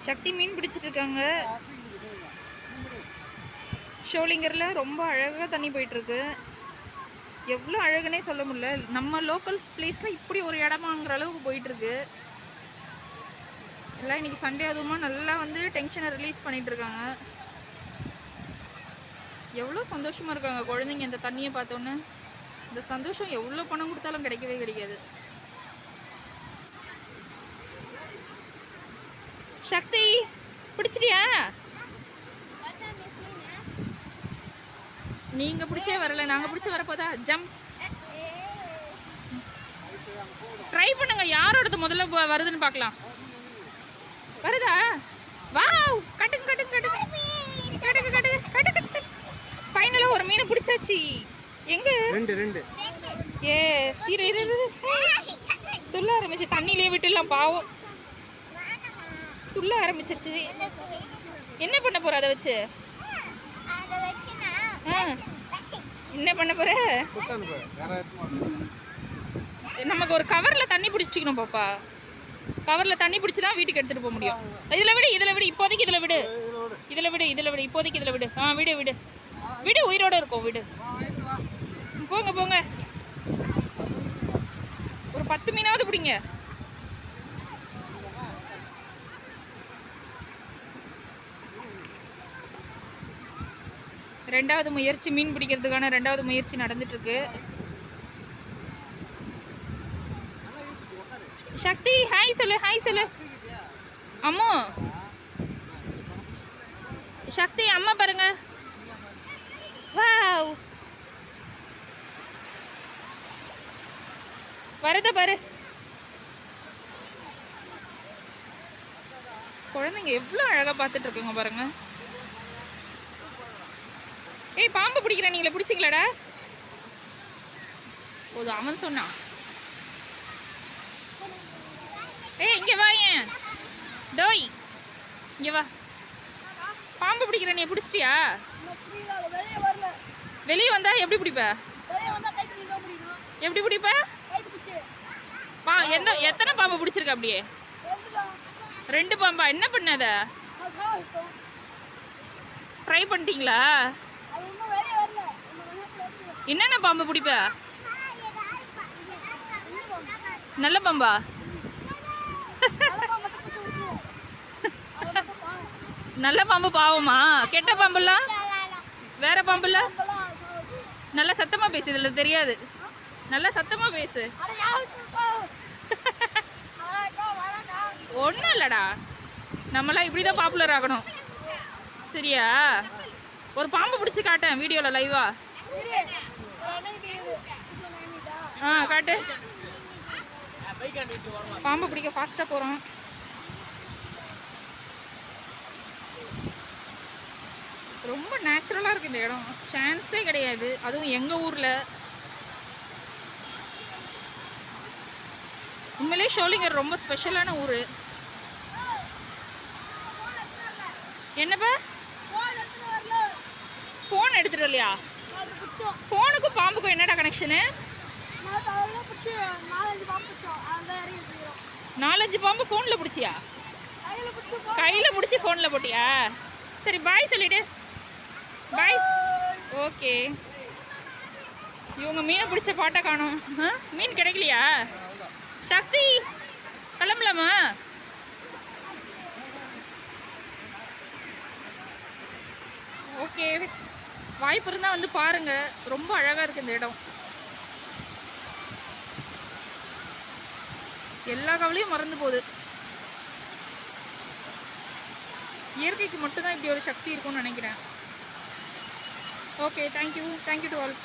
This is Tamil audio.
சக்தி மீன் பிடிச்சிட்டு இருக்காங்க. ஷோலிங்கர்ல ரொம்ப அழகாக தண்ணி போயிட்டு இருக்கு. எவ்வளோ அழகுனே சொல்ல முடியல. நம்ம லோக்கல் பிளேஸ்ல இப்படி ஒரு இடமாங்கிற அளவுக்கு போயிட்டு இருக்கு. எல்லாம் இன்னைக்கு சண்டே அதுவுமா நல்லா வந்து டென்ஷனை ரிலீஸ் பண்ணிட்டு இருக்காங்க. எவ்வளோ சந்தோஷமா இருக்காங்க குழந்தைங்க இந்த தண்ணியை பார்த்தோன்னு. இந்த சந்தோஷம் எவ்வளோ பணம் கொடுத்தாலும் கிடைக்கவே கிடைக்காது. சக்தி பிடிச்சிட்டியா? நீங்க பிடிச்சே வரல, நாங்க பிடிச்ச வரப்போதா. ஜம்ப் ட்ரை பண்ணுங்க. யாரோடது முதல்ல வருதுன்னு பார்க்கலாம். வருதா? வாவ், கட்டுங்க கட்டுங்க கட்டுங்க கட்டுங்க கட்டுங்க கட்டுங்க. ஃபைனலா ஒரு மீன் பிடிச்சாச்சு. எங்க? ரெண்டு ரெண்டு. ஏ சீரை துள்ள ஆரம்பிச்சு. தண்ணியிலே விட்டுலாம் பாவம். துள்ள ஆரம்பிச்சிருச்சு. என்ன பண்ண போற அதை வச்சு? என்ன பண்ண போற? நமக்கு ஒரு கவர்ல தண்ணி பிடிச்சிக்கணும் பாப்பா. கவர்ல தண்ணி பிடிச்சுதான் வீட்டுக்கு எடுத்துட்டு போக முடியும். இதுல விடு, இதுல விடு, இப்போதைக்கு இதுல விடு, இதுல விடு, இதுல விடு, இப்போதைக்கு இதுல விடு. விடு விடு விடு, உயிரோட இருக்கும், விடு. போங்க போங்க, ஒரு 10 மீனாவது பிடிங்க. ரெண்டாவது முயற்சி, மீன் பிடிக்கிறதுக்கான ரெண்டாவது முயற்சி நடந்துட்டு இருக்கு. சக்தி ஹாய் சொல்லு, ஹாய் சொல்லு. அம்மு சக்தி அம்மா பாருங்க. வாவ், வரத பாரு. குழந்தைங்க எவ்வளவு அழகா பார்த்துட்டு இருக்குங்க பாருங்க. ஏய், பாம்பு பிடிக்கிறேன், நீங்களே பிடிச்சிங்களாடா? போதும், அவன் சொன்னான். ஏய், இங்க வா. ஏன் டோய், இங்க வா. பாம்பு பிடிக்கிற நீ பிடிச்சிட்டியா? வெளியே வந்தா எப்படி பிடிப்ப? எப்படி பிடிப்ப? எத்தனை பாம்பு பிடிச்சிருக்க? அப்படியே 2 பாம்பா? என்ன பண்ணாத? ஃப்ரை பண்ணிட்டீங்களா? என்னென்ன பாம்பு பிடிப்ப? நல்ல பாம்பா? நல்ல பாம்பு பாவமா? கெட்ட பாம்புலாம் வேற பாம்புல? நல்லா சத்தமா பேசு, இதுல தெரியாது. நல்லா சத்தமா பேசு. ஒன்றும் இல்லடா, நம்மளாம் இப்படிதான் பாப்புலர் ஆகணும், சரியா? ஒரு பாம்பு பிடிச்சி காட்டேன் வீடியோல லைவா. காட்டு. பாம்பு பிடிக்க ஃபாஸ்டா போறோம். ரொம்ப நேச்சுரலா இருக்கு இந்த இடம், சான்ஸே கிடையாது. அதுவும் எங்க ஊர்ல. உண்மையிலே ஷோலிங்கர் ரொம்ப ஸ்பெஷலான ஊரு. என்னப்பா? போன் எடுத்துட்டு வரலையா? போனுக்கும் பாம்புக்கும் என்னடா கனெக்ஷனு? 4-5 பாம்பு போன்ல பிடிச்சியா? கையில பிடிச்சி போன்ல போட்டியா? சரி, பாய் சொல்லிடு. பாய். ஓகே. இவங்க மீனை பிடிச்ச பாட்டை காணோம். மீன் கிடைக்கலையா? சக்தி கிளம்பலாமா? ஓகே, வாய்ப்பு இருந்தால் வந்து பாருங்க. ரொம்ப அழகாக இருக்குது இந்த இடம். எல்லா கவலையும் மறந்து போகுது. இயற்கைக்கு மட்டும்தான் இப்படி ஒரு சக்தி இருக்கும்னு நினைக்கிறேன். Okay, thank you to all.